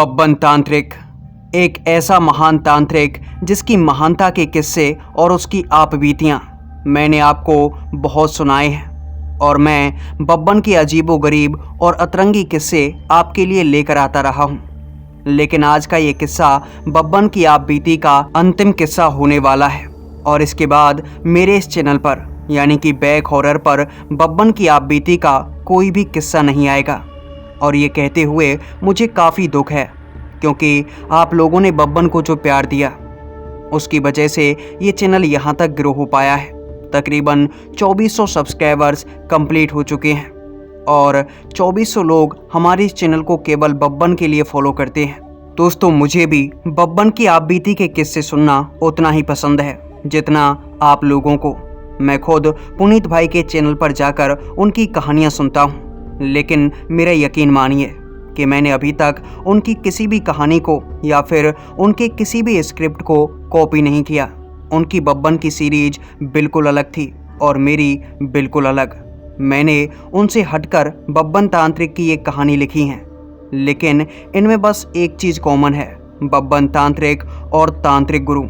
बब्बन तांत्रिक एक ऐसा महान तांत्रिक जिसकी महानता के किस्से और उसकी आपबीतियां मैंने आपको बहुत सुनाए हैं और मैं बब्बन के अजीबोगरीब और अतरंगी किस्से आपके लिए लेकर आता रहा हूं। लेकिन आज का ये किस्सा बब्बन की आपबीती का अंतिम किस्सा होने वाला है और इसके बाद मेरे इस चैनल पर यानी कि बैक हॉरर पर बब्बन की आपबीती का कोई भी किस्सा नहीं आएगा। और ये कहते हुए मुझे काफ़ी दुख है क्योंकि आप लोगों ने बब्बन को जो प्यार दिया उसकी वजह से ये चैनल यहाँ तक ग्रो हो पाया है। तकरीबन 2400 सब्सक्राइबर्स कंप्लीट हो चुके हैं और 2400 लोग हमारे इस चैनल को केवल बब्बन के लिए फॉलो करते हैं। दोस्तों, मुझे भी बब्बन की आपबीती के किस्से सुनना उतना ही पसंद है जितना आप लोगों को। मैं खुद पुनीत भाई के चैनल पर जाकर उनकी कहानियाँ सुनता हूँ, लेकिन मेरा यकीन मानिए कि मैंने अभी तक उनकी किसी भी कहानी को या फिर उनके किसी भी स्क्रिप्ट को कॉपी नहीं किया। उनकी बब्बन की सीरीज बिल्कुल अलग थी और मेरी बिल्कुल अलग। मैंने उनसे हटकर बब्बन तांत्रिक की एक कहानी लिखी है, लेकिन इनमें बस एक चीज़ कॉमन है, बब्बन तांत्रिक और तांत्रिक गुरु,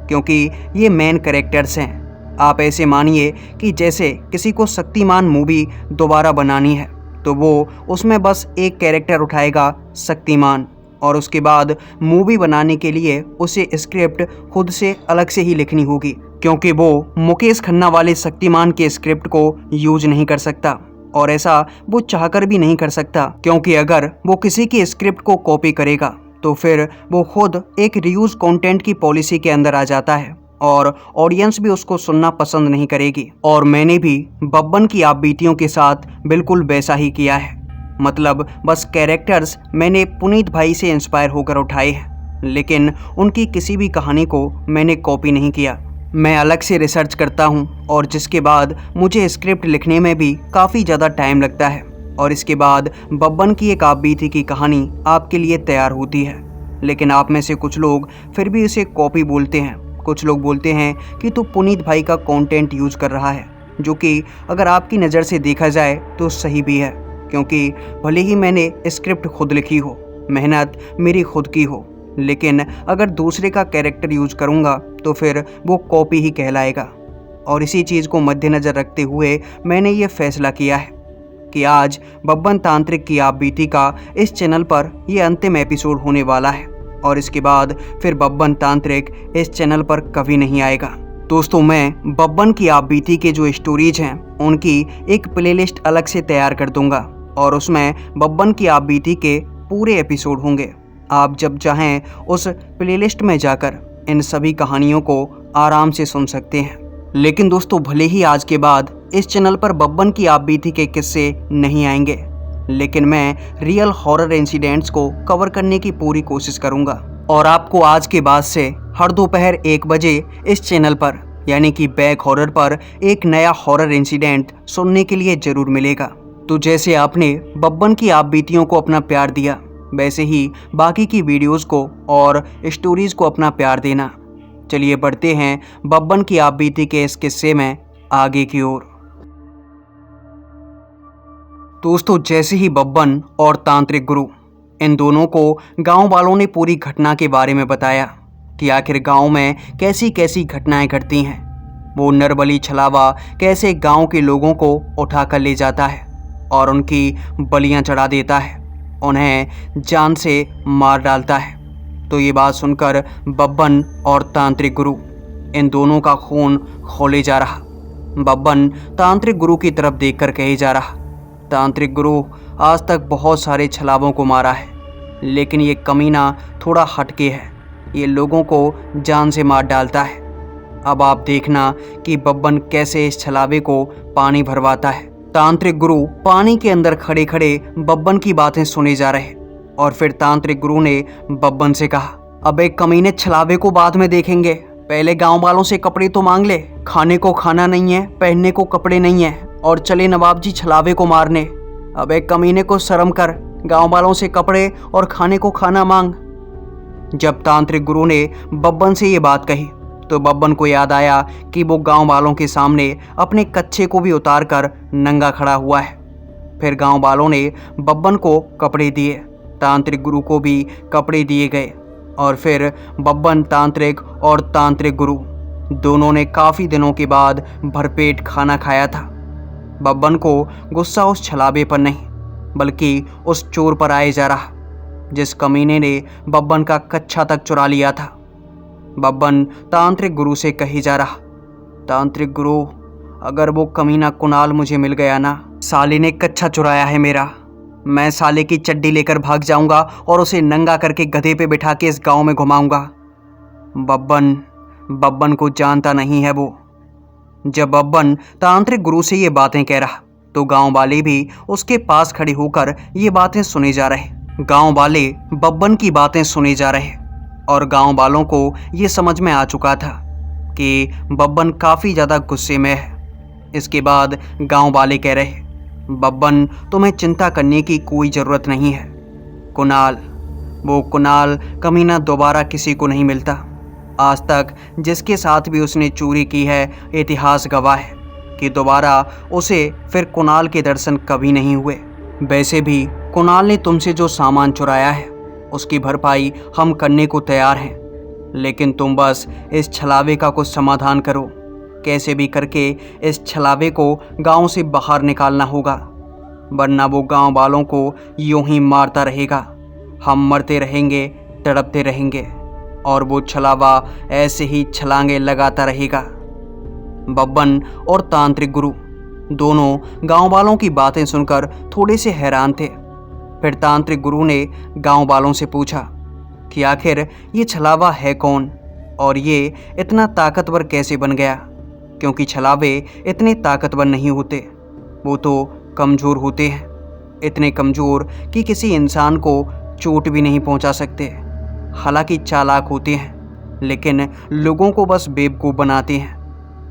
क्योंकि ये मेन कैरेक्टर्स हैं। आप ऐसे मानिए कि जैसे किसी को शक्तिमान मूवी दोबारा बनानी है तो वो उसमें बस एक कैरेक्टर उठाएगा, शक्तिमान, और उसके बाद मूवी बनाने के लिए उसे स्क्रिप्ट खुद से अलग से ही लिखनी होगी, क्योंकि वो मुकेश खन्ना वाले शक्तिमान के स्क्रिप्ट को यूज नहीं कर सकता और ऐसा वो चाहकर भी नहीं कर सकता, क्योंकि अगर वो किसी की स्क्रिप्ट को कॉपी करेगा तो फिर वो खुद एक रीयूज कंटेंट की पॉलिसी के अंदर आ जाता है और ऑडियंस भी उसको सुनना पसंद नहीं करेगी। और मैंने भी बब्बन की आपबीतियों के साथ बिल्कुल वैसा ही किया है। मतलब बस कैरेक्टर्स मैंने पुनीत भाई से इंस्पायर होकर उठाए हैं, लेकिन उनकी किसी भी कहानी को मैंने कॉपी नहीं किया। मैं अलग से रिसर्च करता हूँ और जिसके बाद मुझे स्क्रिप्ट लिखने में भी काफ़ी ज़्यादा टाइम लगता है और इसके बाद बब्बन की एक आपबीती की कहानी आपके लिए तैयार होती है। लेकिन आप में से कुछ लोग फिर भी इसे कॉपी बोलते हैं। कुछ लोग बोलते हैं कि तू पुनीत भाई का कंटेंट यूज कर रहा है, जो कि अगर आपकी नज़र से देखा जाए तो सही भी है, क्योंकि भले ही मैंने स्क्रिप्ट खुद लिखी हो, मेहनत मेरी खुद की हो, लेकिन अगर दूसरे का कैरेक्टर यूज करूँगा तो फिर वो कॉपी ही कहलाएगा। और इसी चीज़ को मद्देनज़र रखते हुए मैंने ये फैसला किया है कि आज बब्बन तांत्रिक की आपबीती का इस चैनल पर यह अंतिम एपिसोड होने वाला है और इसके बाद फिर बब्बन तांत्रिक इस चैनल पर कभी नहीं आएगा। दोस्तों, मैं बब्बन की आपबीती के जो स्टोरीज हैं उनकी एक प्लेलिस्ट अलग से तैयार कर दूंगा और उसमें बब्बन की आपबीती के पूरे एपिसोड होंगे। आप जब चाहें उस प्लेलिस्ट में जाकर इन सभी कहानियों को आराम से सुन सकते हैं। लेकिन दोस्तों, भले ही आज के बाद इस चैनल पर बब्बन की आपबीती के किस्से नहीं आएंगे, लेकिन मैं रियल हॉरर इंसिडेंट्स को कवर करने की पूरी कोशिश करूंगा और आपको आज के बाद से हर दोपहर 1 बजे इस चैनल पर यानी कि बैक हॉरर पर एक नया हॉरर इंसिडेंट सुनने के लिए जरूर मिलेगा। तो जैसे आपने बब्बन की आपबीतियों को अपना प्यार दिया, वैसे ही बाकी की वीडियोस को और स्टोरीज को अपना प्यार देना। चलिए बढ़ते हैं बब्बन की आपबीती के इस किस्से में आगे की ओर। दोस्तों, जैसे ही बब्बन और तांत्रिक गुरु इन दोनों को गांव वालों ने पूरी घटना के बारे में बताया कि आखिर गांव में कैसी कैसी घटनाएं घटती हैं, वो नरबली छलावा कैसे गांव के लोगों को उठा कर ले जाता है और उनकी बलियां चढ़ा देता है, उन्हें जान से मार डालता है। तो ये बात सुनकर बब्बन और तांत्रिक गुरु इन दोनों का खून खौले जा रहा। बब्बन तांत्रिक गुरु की तरफ देखकर कहे जा रहा, तांत्रिक गुरु, आज तक बहुत सारे छलावों को मारा है, लेकिन ये कमीना थोड़ा हटके है, ये लोगों को जान से मार डालता है। अब आप देखना कि बब्बन कैसे इस छलावे को पानी भरवाता है। तांत्रिक गुरु पानी के अंदर खड़े खड़े बब्बन की बातें सुने जा रहे और फिर तांत्रिक गुरु ने बब्बन से कहा, अब एक कमीने छलावे को बाद में देखेंगे, पहले गाँव वालों से कपड़े तो मांग ले। खाने को खाना नहीं है, पहनने को कपड़े नहीं है और चले नवाब जी छलावे को मारने। अब एक कमीने को शर्म कर, गांव वालों से कपड़े और खाने को खाना मांग। जब तांत्रिक गुरु ने बब्बन से ये बात कही तो बब्बन को याद आया कि वो गांव वालों के सामने अपने कच्छे को भी उतार कर नंगा खड़ा हुआ है। फिर गांव वालों ने बब्बन को कपड़े दिए तांत्रिक गुरु को भी कपड़े दिए गए और फिर बब्बन तांत्रिक और तांत्रिक गुरु दोनों ने काफ़ी दिनों के बाद भरपेट खाना खाया था। बब्बन को गुस्सा उस छलावे पर नहीं बल्कि उस चोर पर आए जा रहा जिस कमीने ने बब्बन का कच्छा तक चुरा लिया था। बब्बन तांत्रिक गुरु से कही जा रहा, तांत्रिक गुरु, अगर वो कमीना कुणाल मुझे मिल गया ना, साले ने कच्छा चुराया है मेरा, मैं साले की चड्डी लेकर भाग जाऊंगा और उसे नंगा करके गधे पे बिठा के इस गांव में घुमाऊंगा। बब्बन को जानता नहीं है वो। जब बब्बन तांत्रिक गुरु से ये बातें कह रहा तो गांव वाले भी उसके पास खड़े होकर ये बातें सुने जा रहे। गांव वाले बब्बन की बातें सुने जा रहे और गांव वालों को ये समझ में आ चुका था कि बब्बन काफ़ी ज़्यादा गुस्से में है। इसके बाद गांव वाले कह रहे, बब्बन, तुम्हें चिंता करने की कोई ज़रूरत नहीं है। वो कुणाल कमीना दोबारा किसी को नहीं मिलता। आज तक जिसके साथ भी उसने चोरी की है, इतिहास गवाह है कि दोबारा उसे फिर कुणाल के दर्शन कभी नहीं हुए। वैसे भी कुणाल ने तुमसे जो सामान चुराया है उसकी भरपाई हम करने को तैयार हैं, लेकिन तुम बस इस छलावे का कुछ समाधान करो। कैसे भी करके इस छलावे को गांव से बाहर निकालना होगा, वरना वो गांव वालों को यूं ही मारता रहेगा। हम मरते रहेंगे, तड़पते रहेंगे और वो छलावा ऐसे ही छलांगे लगाता रहेगा। बब्बन और तांत्रिक गुरु दोनों गांव वालों की बातें सुनकर थोड़े से हैरान थे। फिर तांत्रिक गुरु ने गांव वालों से पूछा कि आखिर ये छलावा है कौन और ये इतना ताकतवर कैसे बन गया, क्योंकि छलावे इतने ताकतवर नहीं होते, वो तो कमज़ोर होते हैं, इतने कमज़ोर कि किसी इंसान को चोट भी नहीं पहुंचा सकते। हालांकि चालाक होते हैं लेकिन लोगों को बस बेवकूफ़ बनाते हैं।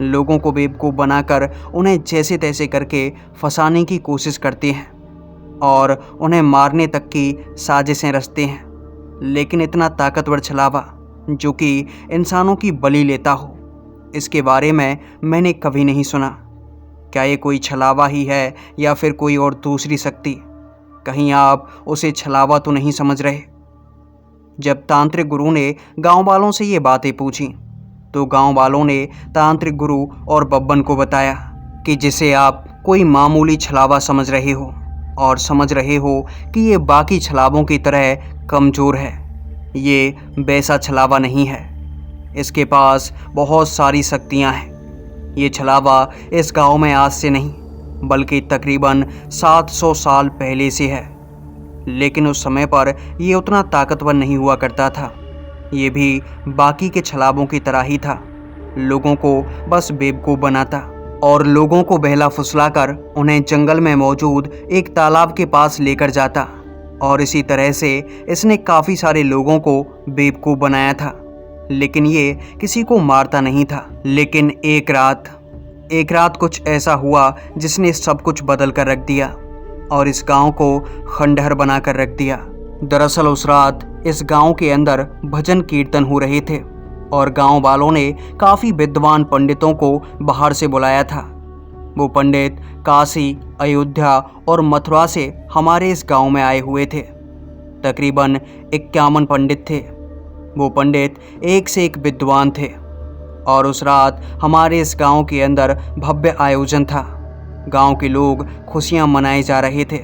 लोगों को बेवकूफ़ बनाकर उन्हें जैसे तैसे करके फंसाने की कोशिश करते हैं और उन्हें मारने तक की साजिशें रचते हैं। लेकिन इतना ताकतवर छलावा जो कि इंसानों की बलि लेता हो, इसके बारे में मैंने कभी नहीं सुना। क्या ये कोई छलावा ही है या फिर कोई और दूसरी शक्ति? कहीं आप उसे छलावा तो नहीं समझ रहे? जब तांत्रिक गुरु ने गांव वालों से ये बातें पूछी तो गांव वालों ने तांत्रिक गुरु और बब्बन को बताया कि जिसे आप कोई मामूली छलावा समझ रहे हो और समझ रहे हो कि ये बाकी छलावों की तरह कमज़ोर है, ये वैसा छलावा नहीं है। इसके पास बहुत सारी शक्तियां हैं। ये छलावा इस गांव में आज से नहीं बल्कि तकरीबन 700 साल पहले से है, लेकिन उस समय पर ये उतना ताकतवर नहीं हुआ करता था। ये भी बाकी के छलावों की तरह ही था, लोगों को बस बेवकूफ़ बनाता और लोगों को बहला फुसलाकर उन्हें जंगल में मौजूद एक तालाब के पास लेकर जाता और इसी तरह से इसने काफ़ी सारे लोगों को बेवकूफ़ बनाया था। लेकिन ये किसी को मारता नहीं था। लेकिन एक रात कुछ ऐसा हुआ जिसने सब कुछ बदल कर रख दिया और इस गांव को खंडहर बना कर रख दिया। दरअसल उस रात इस गांव के अंदर भजन कीर्तन हो रहे थे और गांव वालों ने काफ़ी विद्वान पंडितों को बाहर से बुलाया था। वो पंडित काशी, अयोध्या और मथुरा से हमारे इस गांव में आए हुए थे। तकरीबन 51 पंडित थे। वो पंडित एक से एक विद्वान थे और उस रात हमारे इस गांव के अंदर भव्य आयोजन था। गांव के लोग खुशियां मनाए जा रहे थे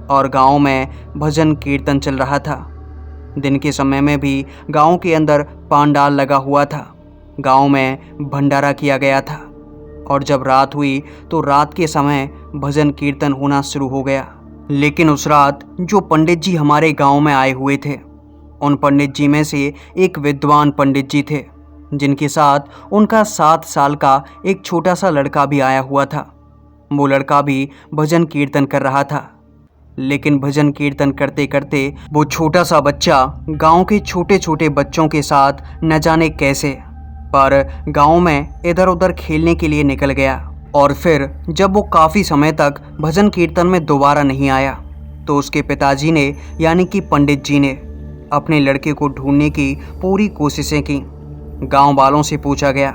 और गांव में भजन कीर्तन चल रहा था। दिन के समय में भी गांव के अंदर पांडाल लगा हुआ था। गांव में भंडारा किया गया था और जब रात हुई तो रात के समय भजन कीर्तन होना शुरू हो गया। लेकिन उस रात जो पंडित जी हमारे गांव में आए हुए थे, उन पंडित जी में से एक विद्वान पंडित जी थे जिनके साथ उनका 7 साल का एक छोटा सा लड़का भी आया हुआ था। वो लड़का भी भजन कीर्तन कर रहा था, लेकिन भजन कीर्तन करते करते वो छोटा सा बच्चा गांव के छोटे छोटे बच्चों के साथ न जाने कैसे पर गांव में इधर उधर खेलने के लिए निकल गया। और फिर जब वो काफ़ी समय तक भजन कीर्तन में दोबारा नहीं आया तो उसके पिताजी ने यानी कि पंडित जी ने अपने लड़के को ढूंढने की पूरी कोशिशें की। गांव वालों से पूछा गया,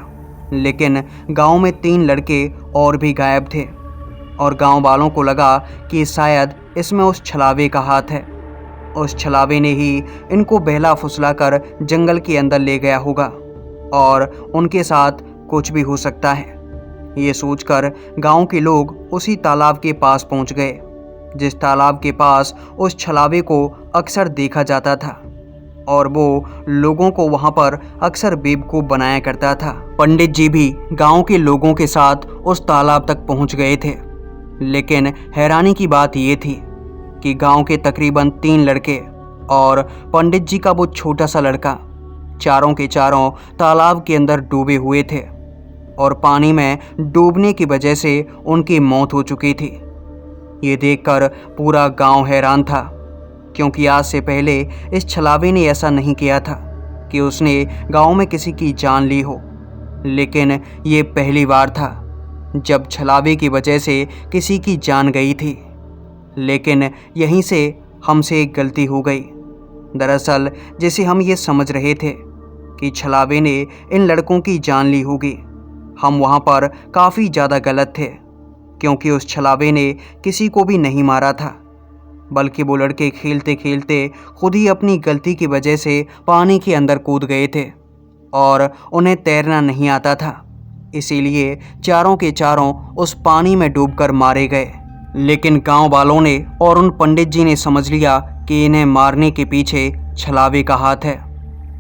लेकिन गांव में 3 लड़के और भी गायब थे और गांव वालों को लगा कि शायद इसमें उस छलावे का हाथ है। उस छलावे ने ही इनको बहला फुसला कर जंगल के अंदर ले गया होगा और उनके साथ कुछ भी हो सकता है। ये सोचकर गांव के लोग उसी तालाब के पास पहुंच गए जिस तालाब के पास उस छलावे को अक्सर देखा जाता था और वो लोगों को वहां पर अक्सर बेवकूफ़ बनाया करता था। पंडित जी भी गांव के लोगों के साथ उस तालाब तक पहुंच गए थे, लेकिन हैरानी की बात ये थी कि गांव के तकरीबन 3 लड़के और पंडित जी का वो छोटा सा लड़का चारों के चारों तालाब के अंदर डूबे हुए थे और पानी में डूबने की वजह से उनकी मौत हो चुकी थी। ये देखकर पूरा गांव हैरान था, क्योंकि आज से पहले इस छलावे ने ऐसा नहीं किया था कि उसने गांव में किसी की जान ली हो, लेकिन ये पहली बार था जब छलावे की वजह से किसी की जान गई थी। लेकिन यहीं से हमसे एक गलती हो गई। दरअसल जैसे हम ये समझ रहे थे कि छलावे ने इन लड़कों की जान ली होगी, हम वहाँ पर काफ़ी ज़्यादा गलत थे, क्योंकि उस छलावे ने किसी को भी नहीं मारा था, बल्कि वो लड़के खेलते खेलते खुद ही अपनी गलती की वजह से पानी के अंदर कूद गए थे और उन्हें तैरना नहीं आता था, इसीलिए चारों के चारों उस पानी में डूबकर मारे गए। लेकिन गांव वालों ने और उन पंडित जी ने समझ लिया कि इन्हें मारने के पीछे छलावे का हाथ है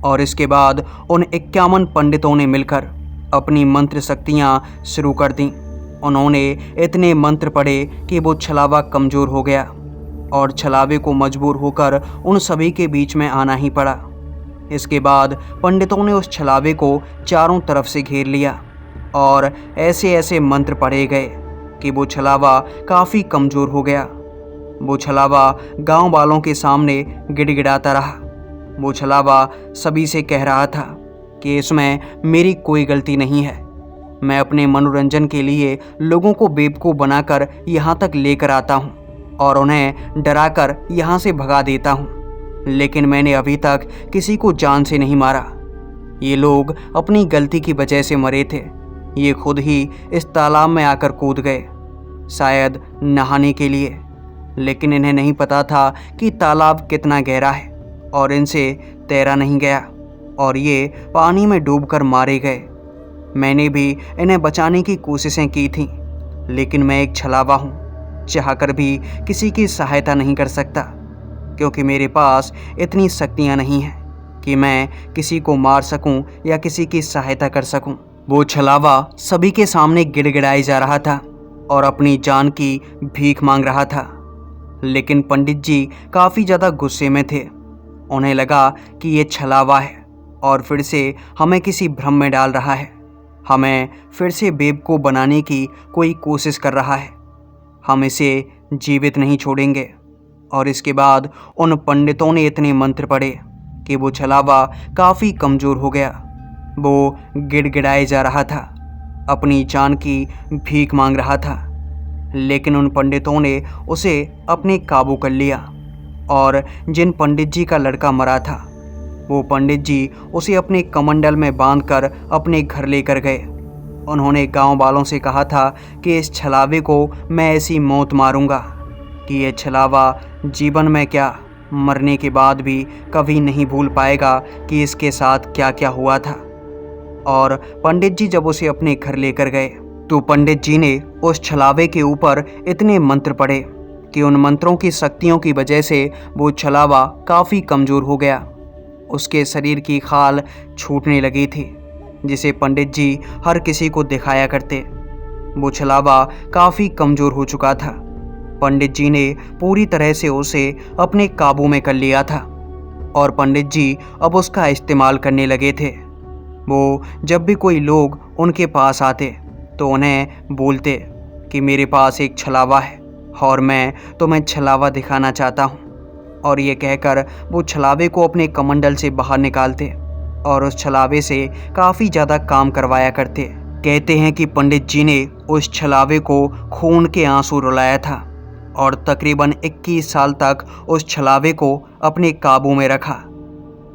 और इसके बाद उन 51 पंडितों ने मिलकर अपनी मंत्र शक्तियाँ शुरू कर दी। उन्होंने इतने मंत्र पढ़े कि वो छलावा कमज़ोर हो गया और छलावे को मजबूर होकर उन सभी के बीच में आना ही पड़ा। इसके बाद पंडितों ने उस छलावे को चारों तरफ से घेर लिया और ऐसे ऐसे मंत्र पढ़े गए कि वो छलावा काफ़ी कमज़ोर हो गया। वो छलावा गांव वालों के सामने गिड़गिड़ाता रहा। वो छलावा सभी से कह रहा था कि इसमें मेरी कोई गलती नहीं है, मैं अपने मनोरंजन के लिए लोगों को बेवकूफ़ बनाकर यहाँ तक लेकर आता हूँ और उन्हें डराकर यहाँ से भगा देता हूँ, लेकिन मैंने अभी तक किसी को जान से नहीं मारा। ये लोग अपनी गलती की वजह से मरे थे। ये खुद ही इस तालाब में आकर कूद गए, शायद नहाने के लिए, लेकिन इन्हें नहीं पता था कि तालाब कितना गहरा है और इनसे तैरा नहीं गया और ये पानी में डूबकर मारे गए। मैंने भी इन्हें बचाने की कोशिशें की थी, लेकिन मैं एक छलावा हूँ, चाहकर भी किसी की सहायता नहीं कर सकता, क्योंकि मेरे पास इतनी शक्तियाँ नहीं हैं कि मैं किसी को मार सकूं या किसी की सहायता कर सकूं। वो छलावा सभी के सामने गिड़गिड़ाए जा रहा था और अपनी जान की भीख मांग रहा था, लेकिन पंडित जी काफ़ी ज़्यादा गुस्से में थे। उन्हें लगा कि ये छलावा है और फिर से हमें किसी भ्रम में डाल रहा है, हमें फिर से बेवकूफ़ बनाने की कोई कोशिश कर रहा है, हम इसे जीवित नहीं छोड़ेंगे। और इसके बाद उन पंडितों ने इतने मंत्र पढ़े कि वो छलावा काफ़ी कमज़ोर हो गया। वो गिड़गिड़ाए जा रहा था, अपनी जान की भीख मांग रहा था, लेकिन उन पंडितों ने उसे अपने काबू कर लिया और जिन पंडित जी का लड़का मरा था, वो पंडित जी उसे अपने कमंडल में बांधकर अपने घर लेकर गए। उन्होंने गांव वालों से कहा था कि इस छलावे को मैं ऐसी मौत मारूंगा कि ये छलावा जीवन में क्या, मरने के बाद भी कभी नहीं भूल पाएगा कि इसके साथ क्या क्या हुआ था। और पंडित जी जब उसे अपने घर लेकर गए तो पंडित जी ने उस छलावे के ऊपर इतने मंत्र पढ़े कि उन मंत्रों की शक्तियों की वजह से वो छलावा काफ़ी कमज़ोर हो गया। उसके शरीर की खाल छूटने लगी थी, जिसे पंडित जी हर किसी को दिखाया करते। वो छलावा काफ़ी कमज़ोर हो चुका था। पंडित जी ने पूरी तरह से उसे अपने काबू में कर लिया था और पंडित जी अब उसका इस्तेमाल करने लगे थे। वो जब भी कोई लोग उनके पास आते तो उन्हें बोलते कि मेरे पास एक छलावा है और मैं तुम्हें छलावा दिखाना चाहता हूँ, और ये कहकर वो छलावे को अपने कमंडल से बाहर निकालते और उस छलावे से काफ़ी ज़्यादा काम करवाया करते। कहते हैं कि पंडित जी ने उस छलावे को खून के आंसू रुलाया था और तकरीबन 21 साल तक उस छलावे को अपने काबू में रखा।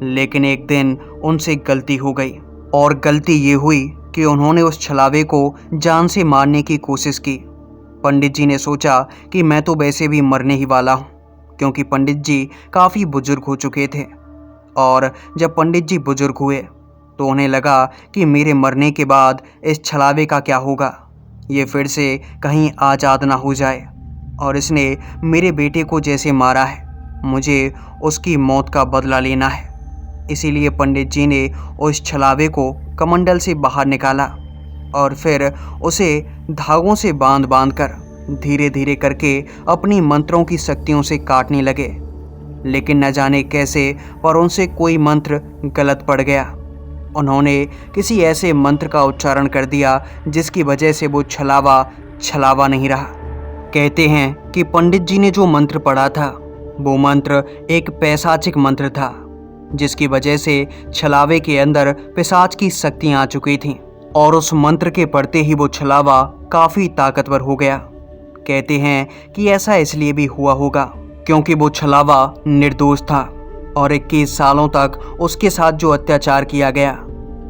लेकिन एक दिन उनसे गलती हो गई, और गलती ये हुई कि उन्होंने उस छलावे को जान से मारने की कोशिश की। पंडित जी ने सोचा कि मैं तो वैसे भी मरने ही वाला हूँ, क्योंकि पंडित जी काफ़ी बुजुर्ग हो चुके थे। और जब पंडित जी बुजुर्ग हुए तो उन्हें लगा कि मेरे मरने के बाद इस छलावे का क्या होगा, ये फिर से कहीं आज़ाद ना हो जाए और इसने मेरे बेटे को जैसे मारा है, मुझे उसकी मौत का बदला लेना है। इसीलिए पंडित जी ने उस छलावे को कमंडल से बाहर निकाला और फिर उसे धागों से बांध बांध कर धीरे धीरे करके अपनी मंत्रों की शक्तियों से काटने लगे। लेकिन न जाने कैसे पर उनसे कोई मंत्र गलत पड़ गया। उन्होंने किसी ऐसे मंत्र का उच्चारण कर दिया जिसकी वजह से वो छलावा छलावा नहीं रहा। कहते हैं कि पंडित जी ने जो मंत्र पढ़ा था वो मंत्र एक पैशाचिक मंत्र था, जिसकी वजह से छलावे के अंदर पिशाच की शक्तियाँ आ चुकी थीं और उस मंत्र के पढ़ते ही वो छलावा काफ़ी ताकतवर हो गया। कहते हैं कि ऐसा इसलिए भी हुआ होगा क्योंकि वो छलावा निर्दोष था और 21 सालों तक उसके साथ जो अत्याचार किया गया,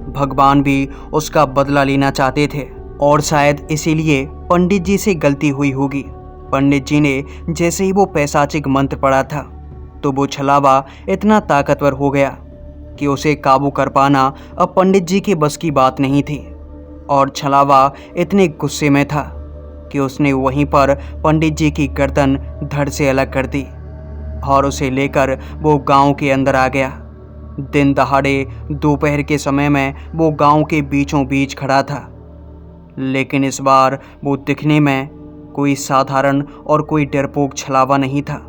भगवान भी उसका बदला लेना चाहते थे और शायद इसीलिए पंडित जी से गलती हुई होगी। पंडित जी ने जैसे ही वो पैशाचिक मंत्र पढ़ा था तो वो छलावा इतना ताकतवर हो गया कि उसे काबू कर पाना अब पंडित जी के बस की बात नहीं थी। और छलावा इतने गुस्से में था कि उसने वहीं पर पंडित जी की गर्दन धड़ से अलग कर दी और उसे लेकर वो गांव के अंदर आ गया। दिन दहाड़े दोपहर के समय में वो गांव के बीचों बीच खड़ा था, लेकिन इस बार वो दिखने में कोई साधारण और कोई डरपोक छलावा नहीं था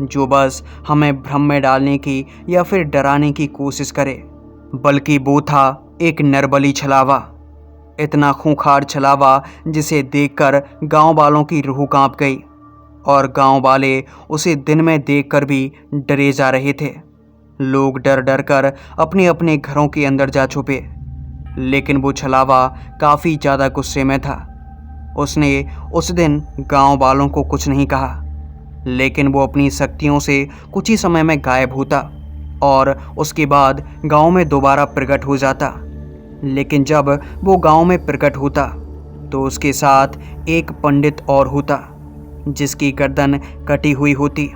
जो बस हमें भ्रम में डालने की या फिर डराने की कोशिश करे, बल्कि वो था एक नरबली छलावा। इतना खूंखार छलावा जिसे देखकर गांव वालों की रूह कांप गई और गांव वाले उसे दिन में देखकर भी डरे जा रहे थे। लोग डर डर कर अपने अपने घरों के अंदर जा छुपे, लेकिन वो छलावा काफ़ी ज़्यादा गुस्से में था। उसने उस दिन गांव वालों को कुछ नहीं कहा, लेकिन वो अपनी शक्तियों से कुछ ही समय में गायब होता और उसके बाद गांव में दोबारा प्रकट हो जाता। लेकिन जब वो गांव में प्रकट होता तो उसके साथ एक पंडित और होता जिसकी गर्दन कटी हुई होती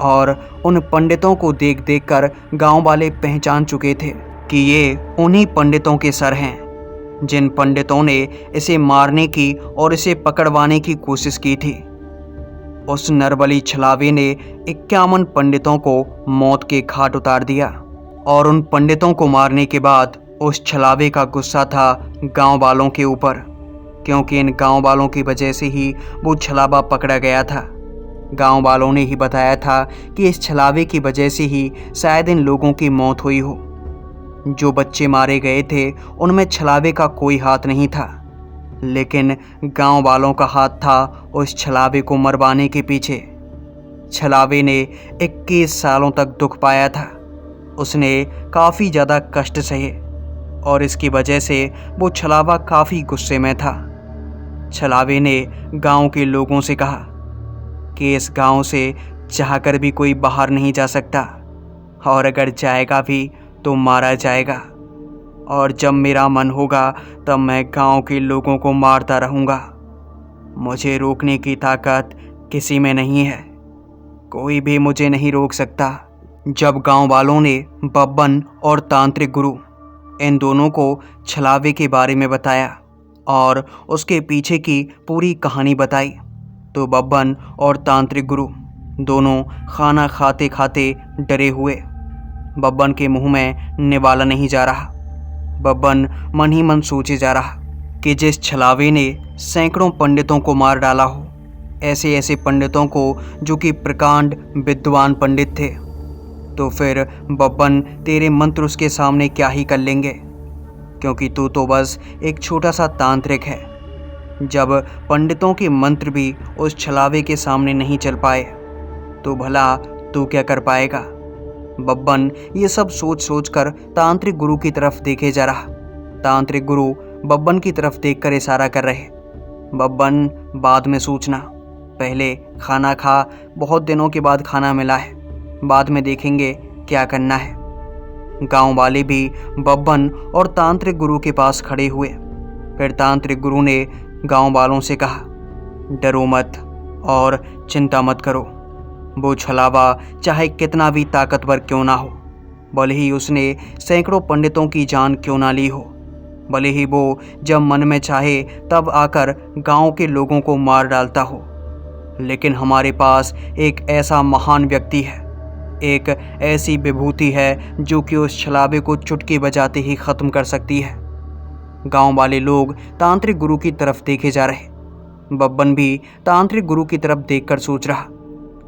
और उन पंडितों को देख देख कर गाँव वाले पहचान चुके थे कि ये उन्हीं पंडितों के सर हैं जिन पंडितों ने इसे मारने की और इसे पकड़वाने की कोशिश की थी। उस नरबली छलावे ने 51 पंडितों को मौत के घाट उतार दिया और उन पंडितों को मारने के बाद उस छलावे का गुस्सा था गांव वालों के ऊपर, क्योंकि इन गांव वालों की वजह से ही वो छलावा पकड़ा गया था। गांव वालों ने ही बताया था कि इस छलावे की वजह से ही शायद इन लोगों की मौत हुई हो। जो बच्चे मारे गए थे उनमें छलावे का कोई हाथ नहीं था, लेकिन गांव वालों का हाथ था उस छलावे को मरवाने के पीछे। छलावे ने 21 सालों तक दुख पाया था। उसने काफ़ी ज़्यादा कष्ट सहे और इसकी वजह से वो छलावा काफ़ी गुस्से में था। छलावे ने गांव के लोगों से कहा कि इस गांव से चाहकर भी कोई बाहर नहीं जा सकता और अगर जाएगा भी तो मारा जाएगा, और जब मेरा मन होगा तब मैं गांव के लोगों को मारता रहूँगा। मुझे रोकने की ताकत किसी में नहीं है, कोई भी मुझे नहीं रोक सकता। जब गांव वालों ने बब्बन और तांत्रिक गुरु इन दोनों को छलावे के बारे में बताया और उसके पीछे की पूरी कहानी बताई तो बब्बन और तांत्रिक गुरु दोनों खाना खाते खाते डरे हुए। बब्बन के मुंह में निवाला नहीं जा रहा। बब्बन मन ही मन सोचे जा रहा कि जिस छलावे ने सैकड़ों पंडितों को मार डाला हो, ऐसे ऐसे पंडितों को जो कि प्रकांड विद्वान पंडित थे, तो फिर बब्बन तेरे मंत्र उसके सामने क्या ही कर लेंगे, क्योंकि तू तो बस एक छोटा सा तांत्रिक है। जब पंडितों के मंत्र भी उस छलावे के सामने नहीं चल पाए तो भला तू क्या कर पाएगा। बब्बन ये सब सोच सोच कर तांत्रिक गुरु की तरफ देखे जा रहा। तांत्रिक गुरु बब्बन की तरफ देखकर इशारा कर रहे। बब्बन बाद में सोचना, पहले खाना खा, बहुत दिनों के बाद खाना मिला है, बाद में देखेंगे क्या करना है। गांव वाले भी बब्बन और तांत्रिक गुरु के पास खड़े हुए। फिर तांत्रिक गुरु ने गांव वालों से कहा, डरो मत और चिंता मत करो, वो छलावा चाहे कितना भी ताकतवर क्यों ना हो, भले ही उसने सैकड़ों पंडितों की जान क्यों ना ली हो, भले ही वो जब मन में चाहे तब आकर गांव के लोगों को मार डालता हो, लेकिन हमारे पास एक ऐसा महान व्यक्ति है, एक ऐसी विभूति है जो कि उस छलावे को चुटकी बजाते ही ख़त्म कर सकती है। गांव वाले लोग तांत्रिक गुरु की तरफ देखे जा रहे। बब्बन भी तांत्रिक गुरु की तरफ देखकर सोच रहा,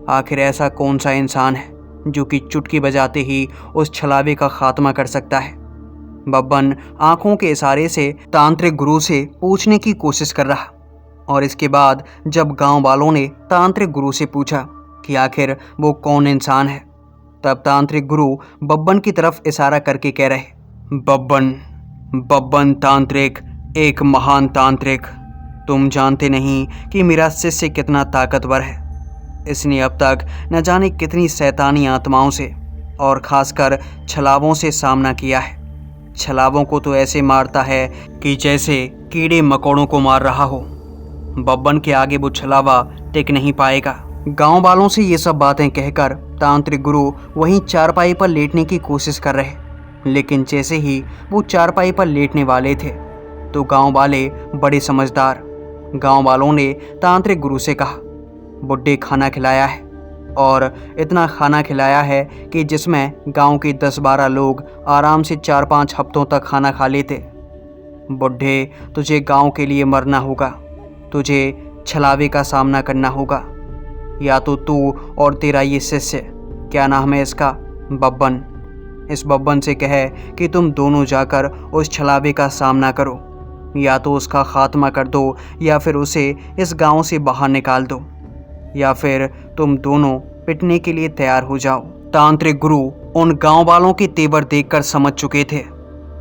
आखिर ऐसा कौन सा इंसान है जो कि चुटकी बजाते ही उस छलावे का खात्मा कर सकता है। बब्बन आंखों के इशारे से तांत्रिक गुरु से पूछने की कोशिश कर रहा, और इसके बाद जब गांव वालों ने तांत्रिक गुरु से पूछा कि आखिर वो कौन इंसान है, तब तांत्रिक गुरु बब्बन की तरफ इशारा करके कह रहे, बब्बन तांत्रिक, एक महान तांत्रिक। तुम जानते नहीं कि मेरा शिष्य कितना ताकतवर है। इसने अब तक न जाने कितनी शैतानी आत्माओं से और खासकर छलावों से सामना किया है। छलावों को तो ऐसे मारता है कि जैसे कीड़े मकोड़ों को मार रहा हो। बब्बन के आगे वो छलावा टिक नहीं पाएगा। गांव वालों से ये सब बातें कहकर तांत्रिक गुरु वहीं चारपाई पर लेटने की कोशिश कर रहे, लेकिन जैसे ही वो चारपाई पर लेटने वाले थे तो गांव वाले बड़े समझदार गांव वालों ने तांत्रिक गुरु से कहा, बुड्ढे खाना खिलाया है, और इतना खाना खिलाया है कि जिसमें गांव के 10-12 लोग आराम से 4-5 हफ्तों तक खाना खा लेते। बुड्ढे, तुझे गांव के लिए मरना होगा, तुझे छलावे का सामना करना होगा, या तो तू और तेरा ये शिष्य, क्या नाम है इसका, बब्बन, इस बब्बन से कहे कि तुम दोनों जाकर उस छलावे का सामना करो, या तो उसका खात्मा कर दो, या फिर उसे इस गांव से बाहर निकाल दो, या फिर तुम दोनों पिटने के लिए तैयार हो जाओ। तांत्रिक गुरु उन गांव वालों के तेवर देखकर समझ चुके थे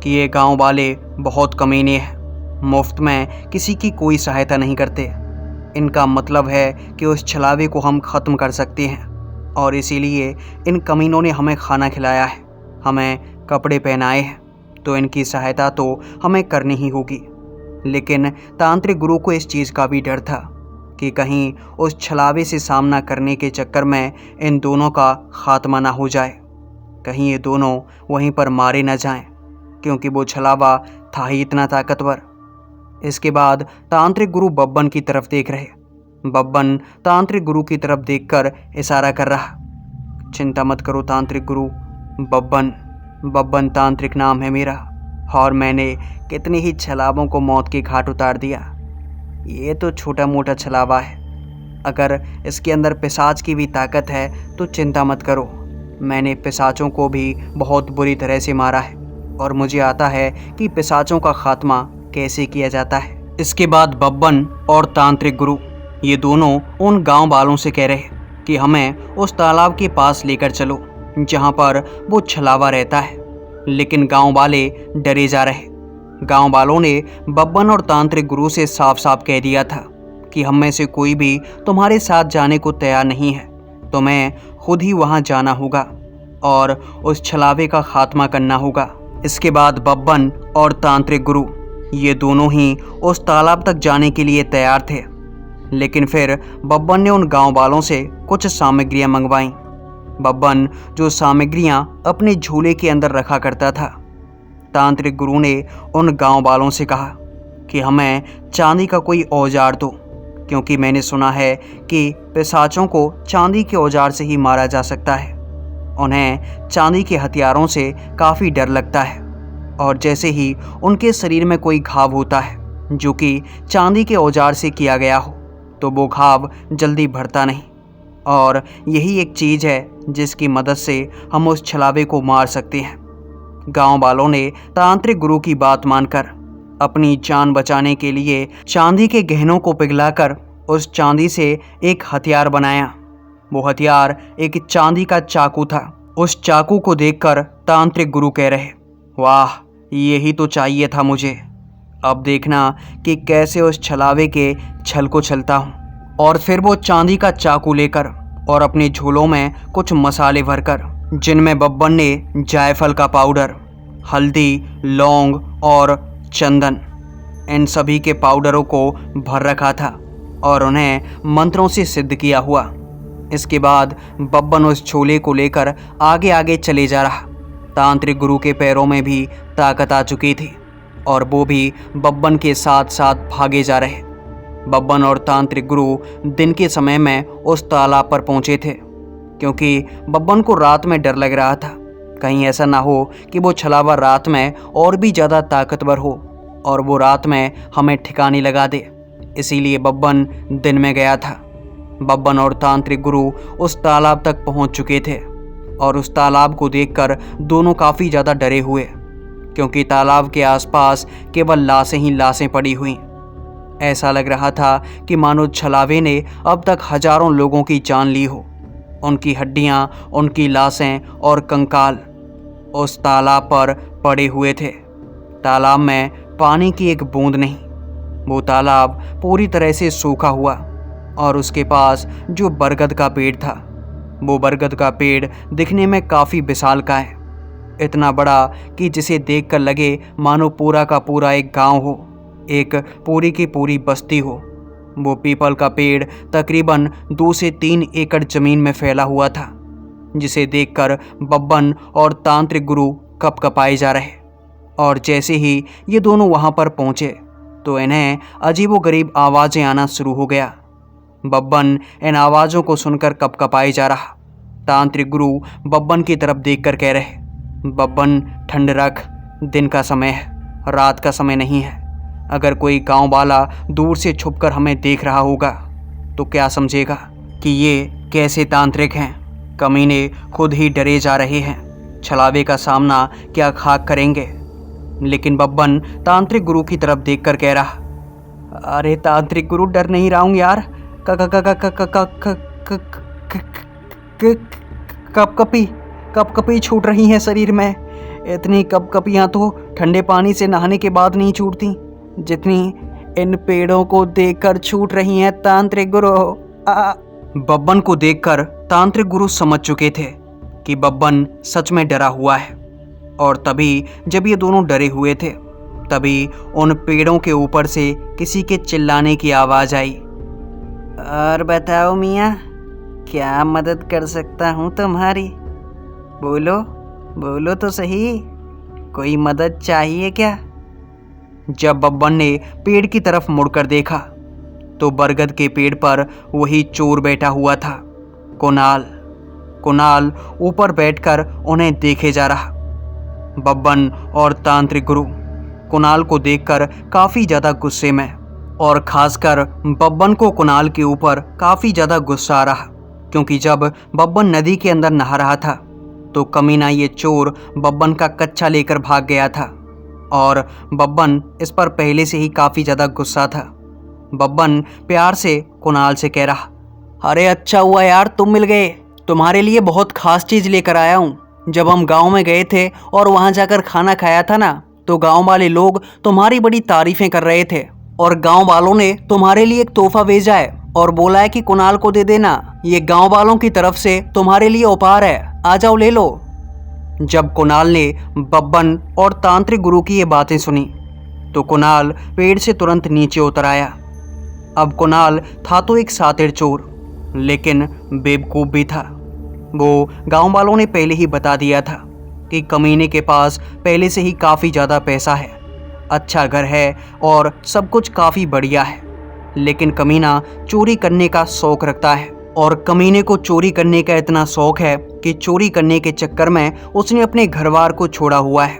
कि ये गांव वाले बहुत कमीने हैं, मुफ्त में किसी की कोई सहायता नहीं करते। इनका मतलब है कि उस छलावे को हम ख़त्म कर सकते हैं, और इसीलिए इन कमीनों ने हमें खाना खिलाया है, हमें कपड़े पहनाए हैं, तो इनकी सहायता तो हमें करनी ही होगी। लेकिन तांत्रिक गुरु को इस चीज़ का भी डर था कि कहीं उस छलावे से सामना करने के चक्कर में इन दोनों का खात्मा ना हो जाए, कहीं ये दोनों वहीं पर मारे ना जाएं, क्योंकि वो छलावा था ही इतना ताकतवर। इसके बाद तांत्रिक गुरु बब्बन की तरफ देख रहे। बब्बन तांत्रिक गुरु की तरफ देखकर इशारा कर रहा, चिंता मत करो तांत्रिक गुरु, बब्बन तांत्रिक नाम है मेरा, और मैंने कितने ही छलावों को मौत के घाट उतार दिया। ये तो छोटा मोटा छलावा है, अगर इसके अंदर पिशाच की भी ताकत है तो चिंता मत करो, मैंने पिशाचों को भी बहुत बुरी तरह से मारा है, और मुझे आता है कि पिशाचों का खात्मा कैसे किया जाता है। इसके बाद बब्बन और तांत्रिक गुरु ये दोनों उन गांव वालों से कह रहे कि हमें उस तालाब के पास लेकर चलो जहां पर वो छलावा रहता है, लेकिन गांव वाले डरे जा रहे। गांव वालों ने बब्बन और तांत्रिक गुरु से साफ साफ कह दिया था कि हम में से कोई भी तुम्हारे साथ जाने को तैयार नहीं है, तुम्हें खुद ही वहां जाना होगा और उस छलावे का खात्मा करना होगा। इसके बाद बब्बन और तांत्रिक गुरु ये दोनों ही उस तालाब तक जाने के लिए तैयार थे, लेकिन फिर बब्बन ने उन गांव वालों से कुछ सामग्रियां मंगवाईं। बब्बन जो सामग्रियां अपने झूले के अंदर रखा करता था। तांत्रिक गुरु ने उन गांव वालों से कहा कि हमें चांदी का कोई औजार दो, क्योंकि मैंने सुना है कि पिशाचों को चांदी के औजार से ही मारा जा सकता है। उन्हें चांदी के हथियारों से काफ़ी डर लगता है, और जैसे ही उनके शरीर में कोई घाव होता है जो कि चांदी के औजार से किया गया हो, तो वो घाव जल्दी भरता नहीं, और यही एक चीज़ है जिसकी मदद से हम उस छलावे को मार सकते हैं। गांव वालों ने तांत्रिक गुरु की बात मानकर अपनी जान बचाने के लिए चांदी के गहनों को पिघलाकर उस चांदी से एक हथियार बनाया। वो हथियार एक चांदी का चाकू था। उस चाकू को देखकर तांत्रिक गुरु कह रहे, वाह, यही तो चाहिए था मुझे। अब देखना कि कैसे उस छलावे के छल को छलता हूँ। और फिर वो चांदी का चाकू लेकर और अपने झोलों में कुछ मसाले भरकर, जिनमें बब्बन ने जायफल का पाउडर, हल्दी, लौंग और चंदन, इन सभी के पाउडरों को भर रखा था और उन्हें मंत्रों से सिद्ध किया हुआ। इसके बाद बब्बन उस झोले को लेकर आगे आगे चले जा रहा। तांत्रिक गुरु के पैरों में भी ताकत आ चुकी थी और वो भी बब्बन के साथ साथ भागे जा रहे। बब्बन और तांत्रिक गुरु दिन के समय में उस तालाब पर पहुंचे थे, क्योंकि बब्बन को रात में डर लग रहा था कहीं ऐसा ना हो कि वो छलावा रात में और भी ज़्यादा ताकतवर हो और वो रात में हमें ठिकाने लगा दे। इसीलिए बब्बन दिन में गया था। बब्बन और तांत्रिक गुरु उस तालाब तक पहुंच चुके थे और उस तालाब को देखकर दोनों काफ़ी ज़्यादा डरे हुए, क्योंकि तालाब के आसपास केवल लाशें ही लाशें पड़ी हुई। ऐसा लग रहा था कि मानो छलावे ने अब तक हजारों लोगों की जान ली हो। उनकी हड्डियां, उनकी लाशें और कंकाल उस तालाब पर पड़े हुए थे। तालाब में पानी की एक बूंद नहीं। वो तालाब पूरी तरह से सूखा हुआ और उसके पास जो बरगद का पेड़ था, वो बरगद का पेड़ दिखने में काफ़ी विशालकाय, इतना बड़ा कि जिसे देखकर लगे मानो पूरा का पूरा एक गांव हो, एक पूरी की पूरी बस्ती हो। वो पीपल का पेड़ तकरीबन 2 से 3 एकड़ जमीन में फैला हुआ था, जिसे देखकर बब्बन और तांत्रिक गुरु कपकपाए जा रहे। और जैसे ही ये दोनों वहाँ पर पहुँचे तो इन्हें अजीबोगरीब आवाज़ें आना शुरू हो गया। बब्बन इन आवाज़ों को सुनकर कपकपाए जा रहा। तांत्रिक गुरु बब्बन की तरफ देखकर कह रहे, बब्बन ठंड रख, दिन का समय है, रात का समय नहीं है। अगर कोई गांव वाला दूर से छुपकर हमें देख रहा होगा तो क्या समझेगा कि ये कैसे तांत्रिक हैं। कमीने खुद ही डरे जा रहे हैं, छलावे का सामना क्या खाक करेंगे। लेकिन बब्बन तांत्रिक गुरु की तरफ देखकर कह रहा, अरे तांत्रिक गुरु डर नहीं रहा हूँ यार, कपकपी छूट रही हैं शरीर में। इतनी कपकपियाँ तो ठंडे पानी से नहाने के बाद नहीं छूटती जितनी इन पेड़ों को देखकर छूट रही हैं तांत्रिक गुरु। बब्बन को देखकर तांत्रिक गुरु समझ चुके थे कि बब्बन सच में डरा हुआ है। और तभी जब ये दोनों डरे हुए थे, तभी उन पेड़ों के ऊपर से किसी के चिल्लाने की आवाज़ आई। और बताओ मियाँ, क्या मदद कर सकता हूँ तुम्हारी? बोलो बोलो तो सही, कोई मदद चाहिए क्या? जब बब्बन ने पेड़ की तरफ मुड़कर देखा तो बरगद के पेड़ पर वही चोर बैठा हुआ था, कुणाल। कुणाल ऊपर बैठकर उन्हें देखे जा रहा। बब्बन और तांत्रिक गुरु कुणाल को देखकर काफ़ी ज़्यादा गुस्से में, और खासकर बब्बन को कुणाल के ऊपर काफ़ी ज़्यादा गुस्सा आ रहा, क्योंकि जब बब्बन नदी के अंदर नहा रहा था तो कमीना ये चोर बब्बन का कच्चा लेकर भाग गया था और बब्बन इस पर पहले से ही काफ़ी ज़्यादा गुस्सा था। बब्बन प्यार से कुणाल से कह रहा, अरे अच्छा हुआ यार तुम मिल गए, तुम्हारे लिए बहुत ख़ास चीज़ लेकर आया हूँ। जब हम गांव में गए थे और वहाँ जाकर खाना खाया था ना, तो गांव वाले लोग तुम्हारी बड़ी तारीफ़ें कर रहे थे और गांव वालों ने तुम्हारे लिए एक तोहफा भेजा है और बोला है कि कुणाल को दे देना, ये गांव वालों की तरफ से तुम्हारे लिए उपहार है, आ जाओ ले लो। जब कुणाल ने बब्बन और तांत्रिक गुरु की ये बातें सुनी तो कुणाल पेड़ से तुरंत नीचे उतर आया। अब कुणाल था तो एक सातिर चोर, लेकिन बेवकूफ़ भी था। वो गांव वालों ने पहले ही बता दिया था कि कमीने के पास पहले से ही काफ़ी ज़्यादा पैसा है, अच्छा घर है और सब कुछ काफ़ी बढ़िया है, लेकिन कमीना चोरी करने का शौक़ रखता है। और कमीने को चोरी करने का इतना शौक़ है कि चोरी करने के चक्कर में उसने अपने घरवार को छोड़ा हुआ है।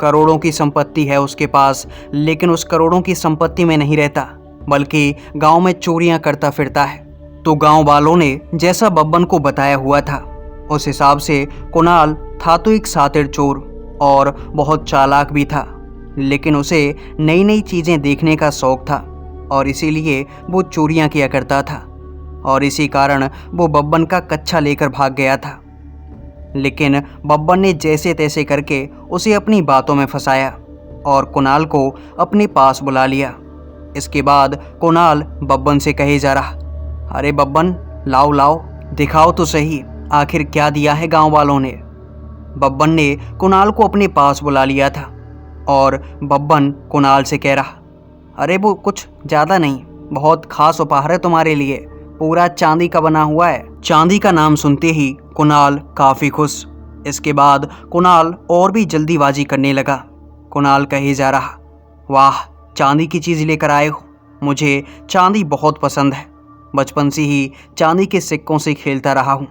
करोड़ों की संपत्ति है उसके पास, लेकिन उस करोड़ों की संपत्ति में नहीं रहता, बल्कि गांव में चोरियां करता फिरता है। तो गांव वालों ने जैसा बब्बन को बताया हुआ था उस हिसाब से कुणाल था तो एक सातिर चोर और बहुत चालाक भी था, लेकिन उसे नई नई चीज़ें देखने का शौक़ था और इसीलिए वो चोरियां किया करता था। और इसी कारण वो बब्बन का कच्चा लेकर भाग गया था। लेकिन बब्बन ने जैसे तैसे करके उसे अपनी बातों में फंसाया और कुणाल को अपने पास बुला लिया। इसके बाद कुणाल बब्बन से कहे जा रहा, अरे बब्बन लाओ लाओ, दिखाओ तो सही आखिर क्या दिया है गांव वालों ने। बब्बन ने कुणाल को अपने पास बुला लिया था और बब्बन कुणाल से कह रहा, अरे वो कुछ ज़्यादा नहीं, बहुत ख़ास उपहार है तुम्हारे लिए, पूरा चांदी का बना हुआ है, चांदी का नाम सुनते ही कुणाल काफ़ी खुश। इसके बाद कुणाल और भी जल्दीबाजी करने लगा। कुणाल कहे जा रहा, वाह चांदी की चीज़ लेकर आए हो, मुझे चांदी बहुत पसंद है। बचपन से ही चांदी के सिक्कों से खेलता रहा हूँ।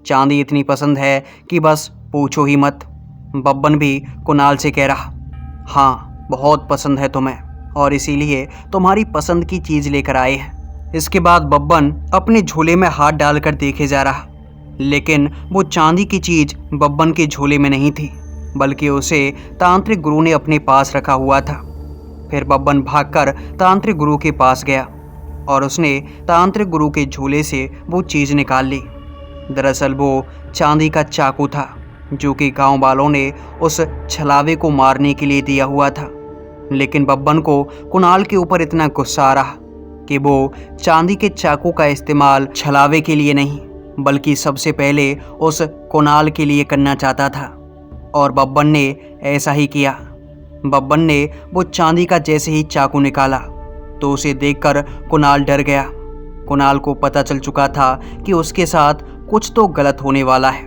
चांदी इतनी पसंद है कि बस पूछो ही मत। बब्बन भी कुणाल से कह रहा, हाँ बहुत पसंद है तुम्हें और इसीलिए तुम्हारी पसंद की चीज़ लेकर आए हैं। इसके बाद बब्बन अपने झोले में हाथ डालकर देखे जा रहा, लेकिन वो चांदी की चीज़ बब्बन के झोले में नहीं थी, बल्कि उसे तांत्रिक गुरु ने अपने पास रखा हुआ था। फिर बब्बन भागकर तांत्रिक गुरु के पास गया और उसने तांत्रिक गुरु के झोले से वो चीज़ निकाल ली। दरअसल वो चांदी का चाकू था, जो कि गांव वालों ने उस छलावे को मारने के लिए दिया हुआ था। लेकिन बब्बन को कुणाल के ऊपर इतना गुस्सा आ रहा कि वो चांदी के चाकू का इस्तेमाल छलावे के लिए नहीं, बल्कि सबसे पहले उस कुणाल के लिए करना चाहता था। और बब्बन ने ऐसा ही किया। बब्बन ने वो चांदी का जैसे ही चाकू निकाला तो उसे देखकर कुणाल डर गया। कुणाल को पता चल चुका था कि उसके साथ कुछ तो गलत होने वाला है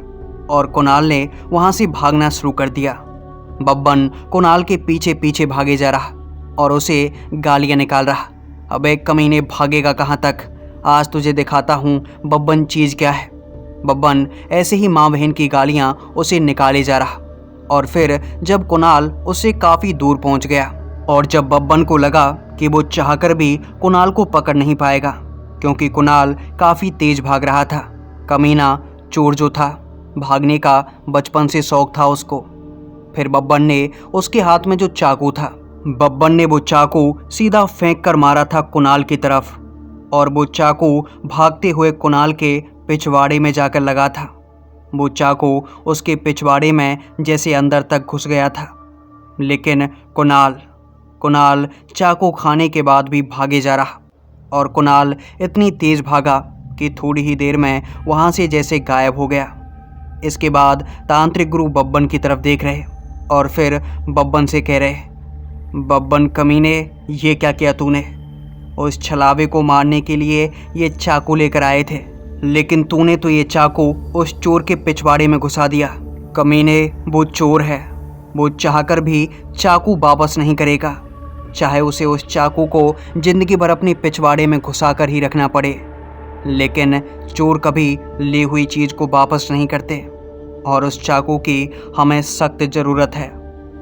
और कुणाल ने वहाँ से भागना शुरू कर दिया। बब्बन कुणाल के पीछे पीछे भागे जा रहा और उसे गालियाँ निकाल रहा, अबे कमीने भागेगा कहाँ तक, आज तुझे दिखाता हूँ बब्बन चीज़ क्या है। बब्बन ऐसे ही माँ बहन की गालियाँ उसे निकाले जा रहा। और फिर जब कुणाल उससे काफ़ी दूर पहुँच गया और जब बब्बन को लगा कि वो चाहकर भी कुणाल को पकड़ नहीं पाएगा, क्योंकि कुणाल काफ़ी तेज भाग रहा था। कमीना चोर जो था, भागने का बचपन से शौक था उसको। फिर बब्बन ने उसके हाथ में जो चाकू था, बब्बन ने वो चाकू सीधा फेंक कर मारा था कुणाल की तरफ और वो चाकू भागते हुए कुणाल के पिछवाड़े में जाकर लगा था। वो चाकू उसके पिछवाड़े में जैसे अंदर तक घुस गया था। लेकिन कुणाल चाकू खाने के बाद भी भागे जा रहा और कुणाल इतनी तेज भागा कि थोड़ी ही देर में वहाँ से जैसे गायब हो गया। इसके बाद तांत्रिक गुरु बब्बन की तरफ देख रहे और फिर बब्बन से कह रहे, बब्बन कमीने ये क्या किया तूने? उस छलावे को मारने के लिए ये चाकू लेकर आए थे, लेकिन तूने तो ये चाकू उस चोर के पिछवाड़े में घुसा दिया। कमीने वो चोर है, वो चाहकर भी चाकू वापस नहीं करेगा, चाहे उसे उस चाकू को जिंदगी भर अपने पिछवाड़े में घुसा कर ही रखना पड़े। लेकिन चोर कभी ली हुई चीज़ को वापस नहीं करते और उस चाकू की हमें सख्त ज़रूरत है,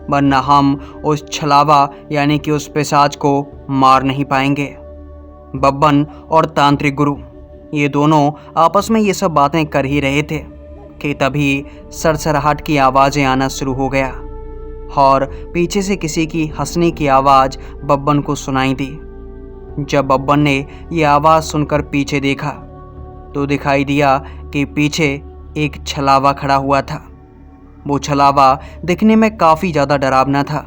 वरना हम उस छलावा यानी कि उस पिशाच को मार नहीं पाएंगे। बब्बन और तांत्रिक गुरु ये दोनों आपस में ये सब बातें कर ही रहे थे कि तभी सरसराहट की आवाज़ें आना शुरू हो गया और पीछे से किसी की हंसने की आवाज़ बब्बन को सुनाई दी। जब बब्बन ने ये आवाज़ सुनकर पीछे देखा तो दिखाई दिया कि पीछे एक छलावा खड़ा हुआ था। वो छलावा दिखने में काफ़ी ज़्यादा डरावना था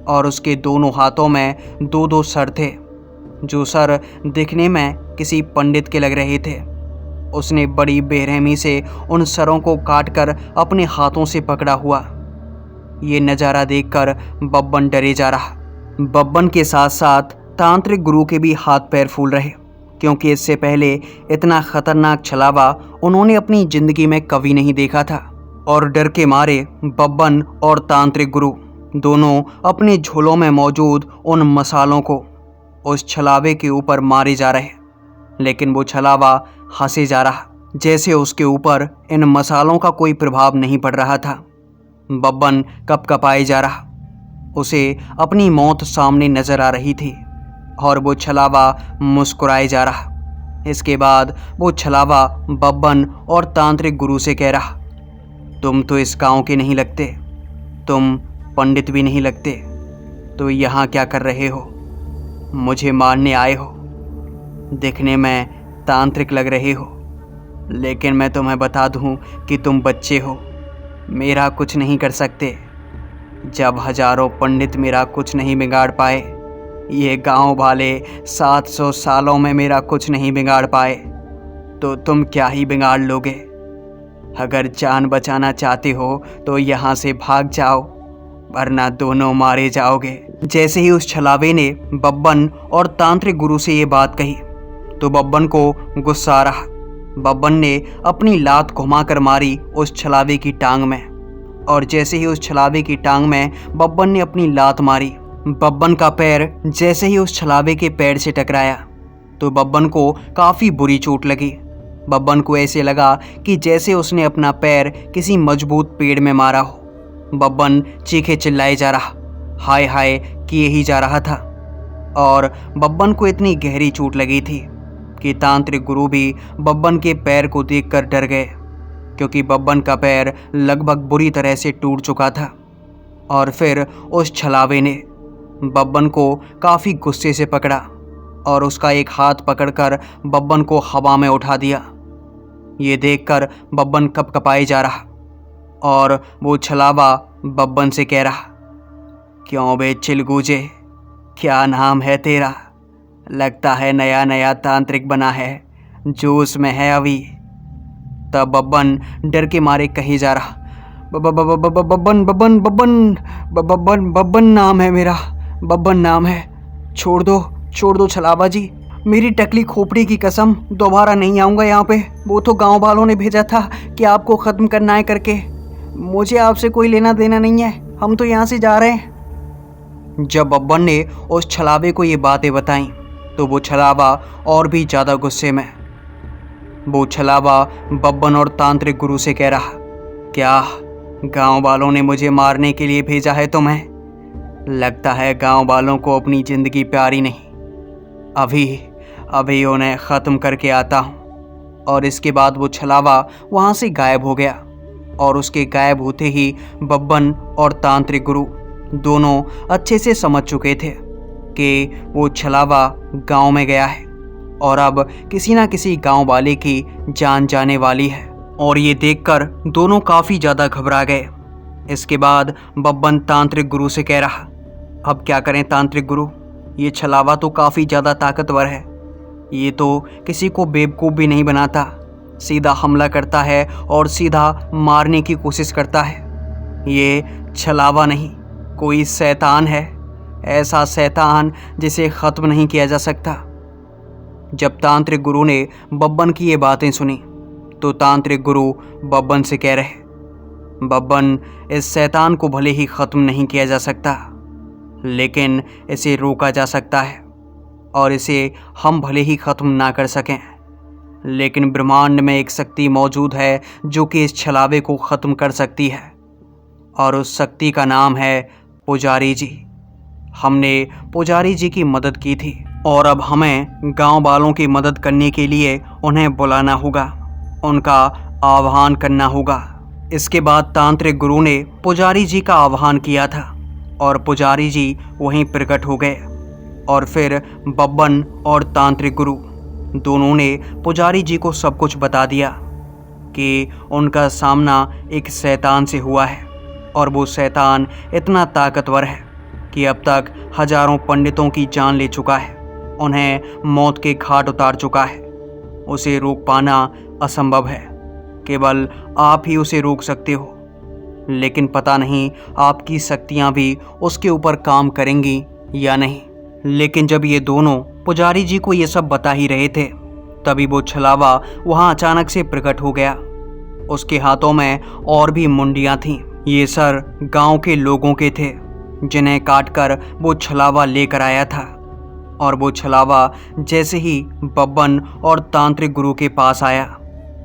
और उसके दोनों हाथों में दो दो सर थे, जो सर दिखने में किसी पंडित के लग रहे थे। उसने बड़ी बेरहमी से उन सरों को काटकर अपने हाथों से पकड़ा हुआ। ये नज़ारा देखकर बब्बन डरे जा रहा। बब्बन के साथ साथ तांत्रिक गुरु के भी हाथ पैर फूल रहे, क्योंकि इससे पहले इतना खतरनाक छलावा उन्होंने अपनी ज़िंदगी में कभी नहीं देखा था। और डर के मारे बब्बन और तांत्रिक गुरु दोनों अपने झोलों में मौजूद उन मसालों को उस छलावे के ऊपर मारे जा रहे, लेकिन वो छलावा हंसे जा रहा, जैसे उसके ऊपर इन मसालों का कोई प्रभाव नहीं पड़ रहा था। बब्बन कपकपाए जा रहा, उसे अपनी मौत सामने नजर आ रही थी और वो छलावा मुस्कुराए जा रहा। इसके बाद वो छलावा बब्बन और तांत्रिक गुरु से कह रहा, तुम तो इस गांव के नहीं लगते, तुम पंडित भी नहीं लगते, तो यहाँ क्या कर रहे हो? मुझे मारने आए हो? दिखने में तांत्रिक लग रहे हो, लेकिन मैं तुम्हें बता दूं कि तुम बच्चे हो, मेरा कुछ नहीं कर सकते। जब हजारों पंडित मेरा कुछ नहीं बिगाड़ पाए, ये गांव वाले 700 सालों में मेरा कुछ नहीं बिगाड़ पाए, तो तुम क्या ही बिगाड़ लोगे? अगर जान बचाना चाहते हो तो यहाँ से भाग जाओ, वरना दोनों मारे जाओगे। जैसे ही उस छलावे ने बब्बन और तांत्रिक गुरु से ये बात कही तो बब्बन को गुस्सा आ रहा बब्बन ने अपनी लात घुमाकर मारी उस छलावे की टांग में, और जैसे ही उस छलावे की टांग में बब्बन ने अपनी लात मारी, बब्बन का पैर जैसे ही उस छलावे के पैर से टकराया तो बब्बन को काफ़ी बुरी चोट लगी। बब्बन को ऐसे लगा कि जैसे उसने अपना पैर किसी मजबूत पेड़ में मारा हो। बब्बन चीखे चिल्लाए जा रहा, हाय हाय किए ही जा रहा था, और बब्बन को इतनी गहरी चोट लगी थी कि तांत्रिक गुरु भी बब्बन के पैर को देखकर डर गए, क्योंकि बब्बन का पैर लगभग बुरी तरह से टूट चुका था। और फिर उस छलावे ने बब्बन को काफ़ी गुस्से से पकड़ा और उसका एक हाथ पकड़कर बब्बन को हवा में उठा दिया। ये देखकर बब्बन कपकपाए जा रहा, और वो छलावा बब्बन से कह रहा, क्यों बे चिलगूजे, क्या नाम है तेरा? लगता है नया नया तांत्रिक बना है, जोश में है अभी। तब बब्बन डर के मारे कहे जा रहा, बब्बन बब्बन बब्बन बब्बन बब्बन नाम है मेरा, बब्बन नाम है, छोड़ दो छलावा जी, मेरी टकली खोपड़ी की कसम, दोबारा नहीं आऊँगा यहाँ पे। वो तो गांव वालों ने भेजा था कि आपको ख़त्म करना है करके, मुझे आपसे कोई लेना देना नहीं है, हम तो यहाँ से जा रहे हैं। जब बब्बन ने उस छलावे को ये बातें बताईं तो वो छलावा और भी ज़्यादा गुस्से में। वो छलावा बब्बन और तांत्रिक गुरु से कह रहा, क्या गांव वालों ने मुझे मारने के लिए भेजा है तुम्हें? लगता है गांव वालों को अपनी ज़िंदगी प्यारी नहीं, अभी उन्हें ख़त्म करके आता हूँ। और इसके बाद वो छलावा वहाँ से गायब हो गया, और उसके गायब होते ही बब्बन और तांत्रिक गुरु दोनों अच्छे से समझ चुके थे कि वो छलावा गांव में गया है और अब किसी ना किसी गांव वाले की जान जाने वाली है। और ये देखकर दोनों काफ़ी ज़्यादा घबरा गए। इसके बाद बब्बन तांत्रिक गुरु से कह रहा, अब क्या करें तांत्रिक गुरु, ये छलावा तो काफ़ी ज़्यादा ताकतवर है, ये तो किसी को बेवकूफ़ भी नहीं बनाता, सीधा हमला करता है और सीधा मारने की कोशिश करता है। ये छलावा नहीं, कोई शैतान है, ऐसा शैतान जिसे ख़त्म नहीं किया जा सकता। जब तांत्रिक गुरु ने बब्बन की ये बातें सुनी तो तांत्रिक गुरु बब्बन से कह रहे, बब्बन, इस शैतान को भले ही ख़त्म नहीं किया जा सकता, लेकिन इसे रोका जा सकता है, और इसे हम भले ही ख़त्म ना कर सकें, लेकिन ब्रह्मांड में एक शक्ति मौजूद है जो कि इस छलावे को ख़त्म कर सकती है, और उस शक्ति का नाम है पुजारी जी। हमने पुजारी जी की मदद की थी, और अब हमें गांव वालों की मदद करने के लिए उन्हें बुलाना होगा, उनका आह्वान करना होगा। इसके बाद तांत्रिक गुरु ने पुजारी जी का आह्वान किया था, और पुजारी जी वहीं प्रकट हो गए। और फिर बब्बन और तांत्रिक गुरु दोनों ने पुजारी जी को सब कुछ बता दिया कि उनका सामना एक शैतान से हुआ है, और वो शैतान इतना ताकतवर है कि अब तक हजारों पंडितों की जान ले चुका है, उन्हें मौत के घाट उतार चुका है। उसे रोक पाना असंभव है, केवल आप ही उसे रोक सकते हो, लेकिन पता नहीं आपकी शक्तियाँ भी उसके ऊपर काम करेंगी या नहीं। लेकिन जब ये दोनों पुजारी जी को ये सब बता ही रहे थे, तभी वो छलावा वहाँ अचानक से प्रकट हो गया। उसके हाथों में और भी मुंडियाँ थीं। ये सर गांव के लोगों के थे जिन्हें काटकर वो छलावा लेकर आया था। और वो छलावा जैसे ही बब्बन और तांत्रिक गुरु के पास आया,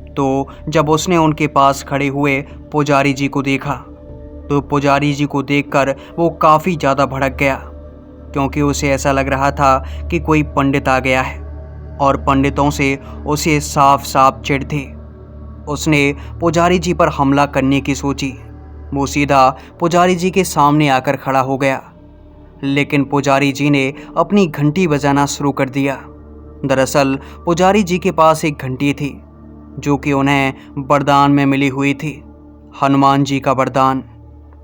तो जब उसने उनके पास खड़े हुए पुजारी जी को देखा तो पुजारी जी को देखकर वो काफ़ी ज़्यादा भड़क गया, क्योंकि उसे ऐसा लग रहा था कि कोई पंडित आ गया है, और पंडितों से उसे साफ साफ चिढ़ थी। उसने पुजारी जी पर हमला करने की सोची। वो सीधा पुजारी जी के सामने आकर खड़ा हो गया, लेकिन पुजारी जी ने अपनी घंटी बजाना शुरू कर दिया। दरअसल पुजारी जी के पास एक घंटी थी जो कि उन्हें वरदान में मिली हुई थी, हनुमान जी का वरदान।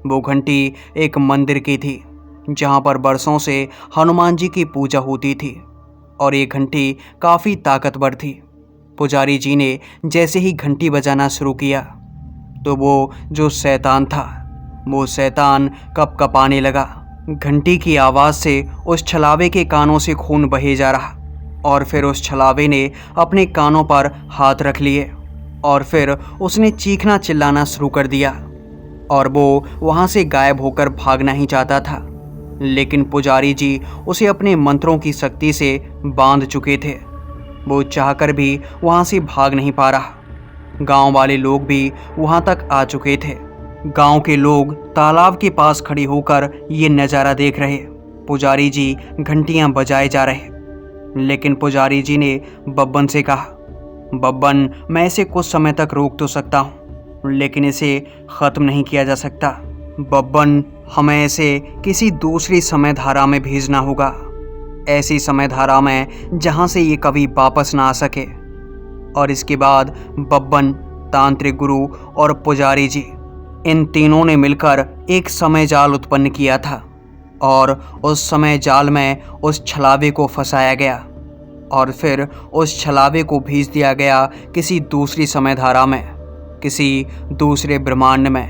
वो घंटी एक मंदिर की थी जहाँ पर बरसों से हनुमान जी की पूजा होती थी, और ये घंटी काफ़ी ताकतवर थी। पुजारी जी ने जैसे ही घंटी बजाना शुरू किया तो वो जो शैतान था, वो शैतान कँपकँपाने लगा। घंटी की आवाज़ से उस छलावे के कानों से खून बहे जा रहा, और फिर उस छलावे ने अपने कानों पर हाथ रख लिए और फिर उसने चीखना चिल्लाना शुरू कर दिया और वो वहाँ से गायब होकर भागना ही चाहता था, लेकिन पुजारी जी उसे अपने मंत्रों की शक्ति से बांध चुके थे। वो चाहकर भी वहाँ से भाग नहीं पा रहा। गांव वाले लोग भी वहाँ तक आ चुके थे। गांव के लोग तालाब के पास खड़े होकर ये नज़ारा देख रहे। पुजारी जी घंटियाँ बजाए जा रहे, लेकिन पुजारी जी ने बब्बन से कहा, बब्बन, मैं इसे कुछ समय तक रोक तो सकता हूँ, लेकिन इसे ख़त्म नहीं किया जा सकता। बब्बन, हमें इसे किसी दूसरी समय धारा में भेजना होगा, ऐसी समय धारा में जहाँ से ये कभी वापस ना आ सके। और इसके बाद बब्बन, तांत्रिक गुरु और पुजारी जी, इन तीनों ने मिलकर एक समय जाल उत्पन्न किया था और उस समय जाल में उस छलावे को फंसाया गया और फिर उस छलावे को भेज दिया गया किसी दूसरी समय धारा में, किसी दूसरे ब्रह्मांड में,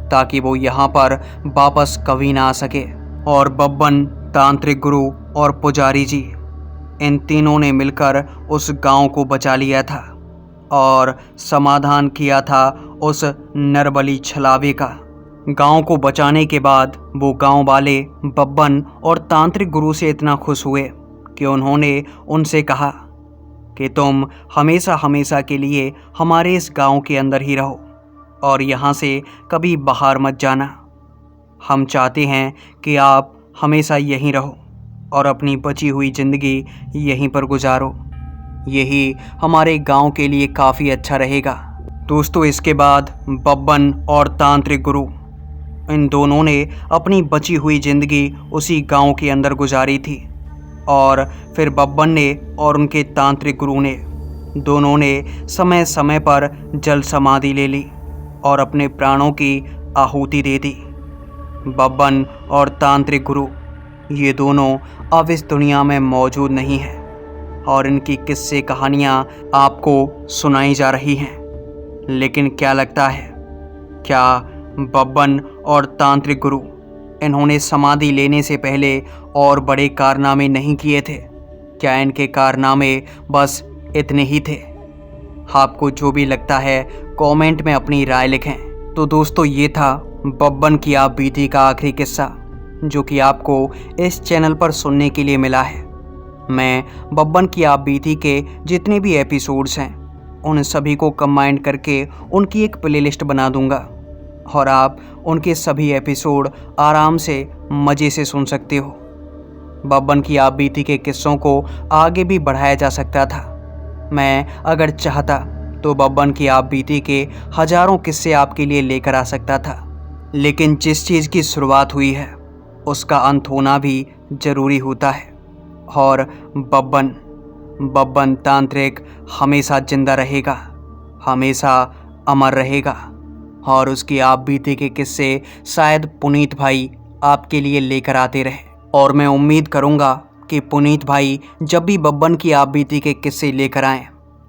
ताकि वो यहाँ पर वापस कभी ना आ सके। और बब्बन, तांत्रिक गुरु और पुजारी जी, इन तीनों ने मिलकर उस गांव को बचा लिया था और समाधान किया था उस नरबली छलावे का। गांव को बचाने के बाद वो गांव वाले बब्बन और तांत्रिक गुरु से इतना खुश हुए कि उन्होंने उनसे कहा कि तुम हमेशा हमेशा के लिए हमारे इस गांव के अंदर ही रहो और यहाँ से कभी बाहर मत जाना। हम चाहते हैं कि आप हमेशा यहीं रहो और अपनी बची हुई ज़िंदगी यहीं पर गुजारो। यही हमारे गांव के लिए काफ़ी अच्छा रहेगा। दोस्तों, इसके बाद बब्बन और तांत्रिक गुरु, इन दोनों ने अपनी बची हुई ज़िंदगी उसी गांव के अंदर गुजारी थी और फिर बब्बन ने और उनके तांत्रिक गुरु ने, दोनों ने समय समय पर जल समाधि ले ली और अपने प्राणों की आहुति दे दी। बब्बन और तांत्रिक गुरु, ये दोनों अब इस दुनिया में मौजूद नहीं हैं और इनकी किस्से कहानियाँ आपको सुनाई जा रही हैं। लेकिन क्या लगता है, क्या बब्बन और तांत्रिक गुरु, इन्होंने समाधि लेने से पहले और बड़े कारनामे नहीं किए थे? क्या इनके कारनामे बस इतने ही थे? आपको जो भी लगता है कमेंट में अपनी राय लिखें। तो दोस्तों, ये था बब्बन की आप बीती का आखिरी किस्सा, जो कि आपको इस चैनल पर सुनने के लिए मिला है। मैं बब्बन की आप बीती के जितने भी एपिसोड्स हैं, उन सभी को कंबाइन करके उनकी एक प्लेलिस्ट बना दूंगा और आप उनके सभी एपिसोड आराम से मज़े से सुन सकते हो। बब्बन की आप बीती के किस्सों को आगे भी बढ़ाया जा सकता था। मैं अगर चाहता तो बब्बन की आप बीती के हज़ारों किस्से आपके लिए लेकर आ सकता था, लेकिन जिस चीज़ की शुरुआत हुई है उसका अंत होना भी ज़रूरी होता है। और बब्बन तांत्रिक हमेशा जिंदा रहेगा, हमेशा अमर रहेगा और उसकी आप बीते के किस्से शायद पुनीत भाई आपके लिए लेकर आते रहे। और मैं उम्मीद करूंगा कि पुनीत भाई जब भी बब्बन की आप बीती के किस्से लेकर आएँ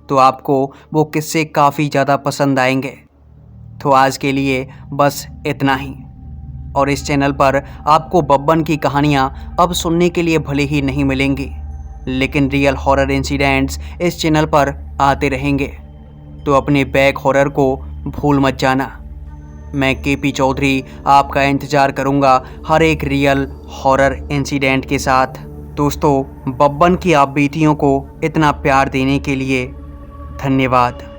तो आपको वो किस्से काफ़ी ज़्यादा पसंद आएंगे। तो आज के लिए बस इतना ही। और इस चैनल पर आपको बब्बन की कहानियाँ अब सुनने के लिए भले ही नहीं मिलेंगी, लेकिन रियल हॉरर इंसिडेंट्स इस चैनल पर आते रहेंगे। तो अपने बैक हॉरर को भूल मत जाना। मैं केपी चौधरी आपका इंतज़ार करूँगा हर एक रियल हॉरर इंसिडेंट के साथ। दोस्तों, बब्बन की आप बीतियों को इतना प्यार देने के लिए धन्यवाद।